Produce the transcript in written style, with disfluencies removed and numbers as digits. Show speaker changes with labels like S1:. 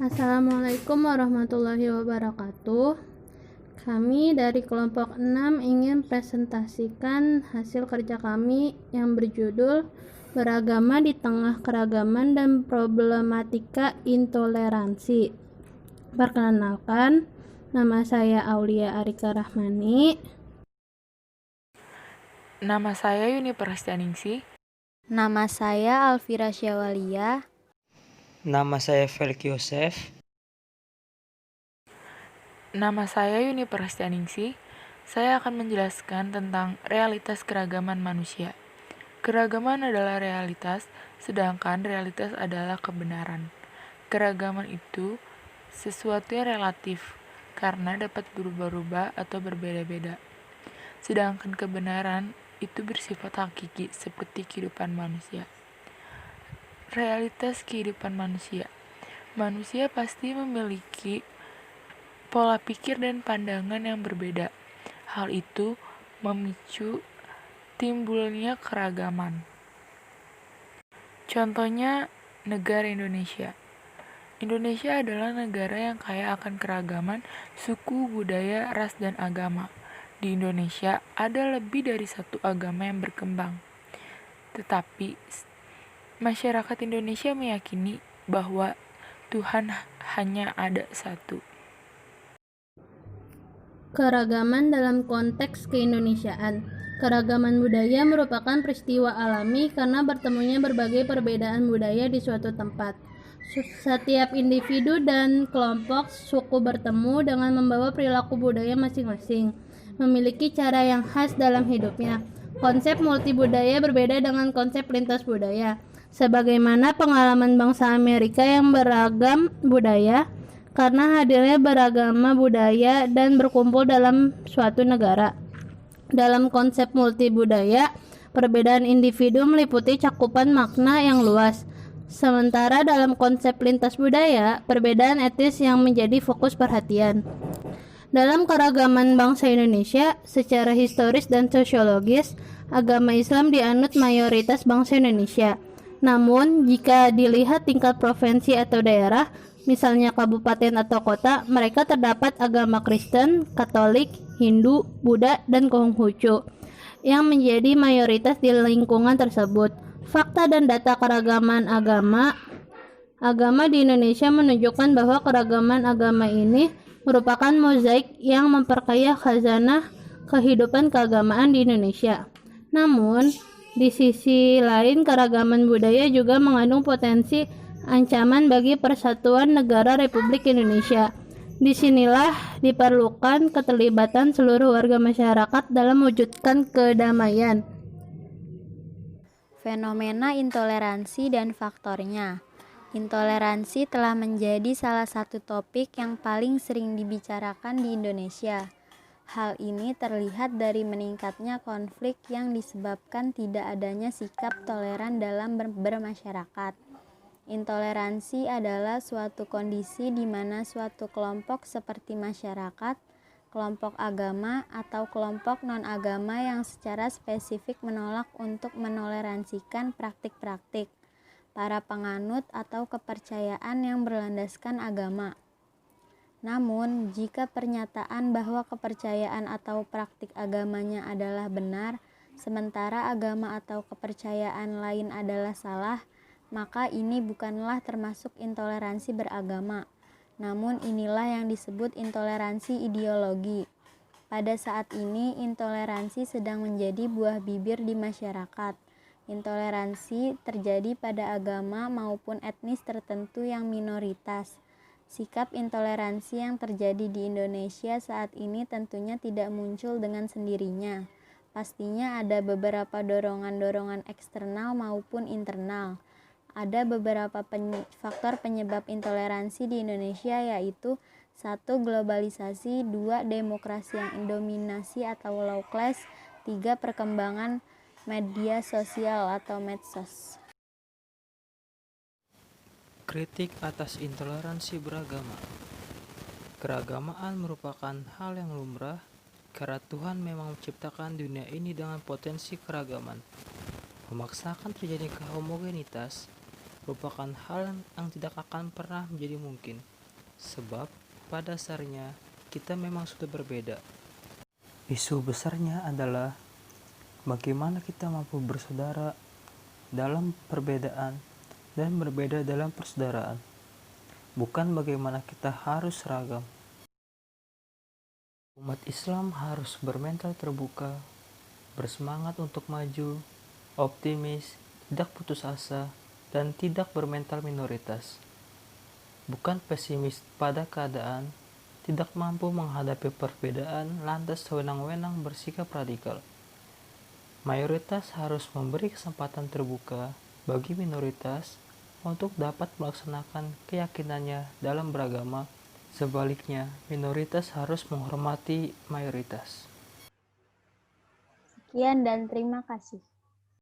S1: Assalamualaikum warahmatullahi wabarakatuh. Kami dari kelompok 6 ingin presentasikan hasil kerja kami yang berjudul Beragama di Tengah Keragaman dan Problematika Intoleransi. Perkenalkan, nama saya Aulia Arika Rahmani.
S2: Nama saya Yuni Prasetyaningsih.
S3: Nama saya Alfira Syawalia.
S4: Nama saya Felix Yosef.
S2: Nama saya Yuni Prasetyaningsih. Saya akan menjelaskan tentang realitas keragaman manusia. Keragaman adalah realitas, sedangkan realitas adalah kebenaran. Keragaman itu sesuatu yang relatif, karena dapat berubah-ubah atau berbeda-beda. Sedangkan kebenaran itu bersifat hakiki, seperti kehidupan manusia. Realitas kehidupan manusia. Manusia pasti memiliki pola pikir dan pandangan yang berbeda. Hal itu memicu timbulnya keragaman. Contohnya, negara Indonesia. Indonesia adalah negara yang kaya akan keragaman suku, budaya, ras, dan agama. Di Indonesia ada lebih dari satu agama yang berkembang. Tetapi, masyarakat Indonesia meyakini bahwa Tuhan hanya ada satu.
S1: Keragaman dalam konteks keindonesiaan. Keragaman budaya merupakan peristiwa alami karena bertemunya berbagai perbedaan budaya di suatu tempat. Setiap individu dan kelompok suku bertemu dengan membawa perilaku budaya masing-masing, memiliki cara yang khas dalam hidupnya. Konsep multibudaya berbeda dengan konsep lintas budaya. Sebagaimana pengalaman bangsa Amerika yang beragam budaya, karena hadirnya beragama budaya dan berkumpul dalam suatu negara. Dalam konsep multibudaya, perbedaan individu meliputi cakupan makna yang luas. Sementara dalam konsep lintas budaya, perbedaan etis yang menjadi fokus perhatian. Dalam keragaman bangsa Indonesia, secara historis dan sosiologis, agama Islam dianut mayoritas bangsa Indonesia. Namun, jika dilihat tingkat provinsi atau daerah, misalnya kabupaten atau kota, mereka terdapat agama Kristen, Katolik, Hindu, Buddha, dan Konghucu yang menjadi mayoritas di lingkungan tersebut. Fakta dan data keragaman agama di Indonesia menunjukkan bahwa keragaman agama ini merupakan mozaik yang memperkaya khazanah kehidupan keagamaan di Indonesia. Namun, di sisi lain keragaman budaya juga mengandung potensi ancaman bagi persatuan negara Republik Indonesia. Disinilah diperlukan keterlibatan seluruh warga masyarakat dalam mewujudkan kedamaian.
S3: Fenomena intoleransi dan faktornya. Intoleransi telah menjadi salah satu topik yang paling sering dibicarakan di Indonesia. Hal ini terlihat dari meningkatnya konflik yang disebabkan tidak adanya sikap toleran dalam bermasyarakat. Intoleransi adalah suatu kondisi di mana suatu kelompok seperti masyarakat, kelompok agama, atau kelompok non-agama yang secara spesifik menolak untuk menoleransikan praktik-praktik para penganut atau kepercayaan yang berlandaskan agama. Namun, jika pernyataan bahwa kepercayaan atau praktik agamanya adalah benar, sementara agama atau kepercayaan lain adalah salah, maka ini bukanlah termasuk intoleransi beragama. Namun inilah yang disebut intoleransi ideologi. Pada saat ini, intoleransi sedang menjadi buah bibir di masyarakat. Intoleransi terjadi pada agama maupun etnis tertentu yang minoritas. Sikap intoleransi yang terjadi di Indonesia saat ini tentunya tidak muncul dengan sendirinya. Pastinya ada beberapa dorongan-dorongan eksternal maupun internal. Ada beberapa faktor penyebab intoleransi di Indonesia, yaitu 1. Globalisasi, 2. Demokrasi yang dominasi atau low class, 3. Perkembangan media sosial atau medsos.
S4: Kritik atas intoleransi beragama. Keragamaan merupakan hal yang lumrah karena Tuhan memang menciptakan dunia ini dengan potensi keragaman. Memaksakan terjadi kehomogenitas merupakan hal yang tidak akan pernah menjadi mungkin. sebab pada dasarnya kita memang sudah berbeda. Isu besarnya adalah bagaimana kita mampu bersaudara dalam perbedaan dan berbeda dalam persaudaraan, bukan bagaimana kita harus seragam. Umat Islam harus bermental terbuka, bersemangat untuk maju, optimis, tidak putus asa, dan tidak bermental minoritas. Bukan pesimis pada keadaan, tidak mampu menghadapi perbedaan lantas sewenang-wenang bersikap radikal. Mayoritas harus memberi kesempatan terbuka bagi minoritas untuk dapat melaksanakan keyakinannya dalam beragama. Sebaliknya, minoritas harus menghormati mayoritas.
S3: Sekian dan terima kasih.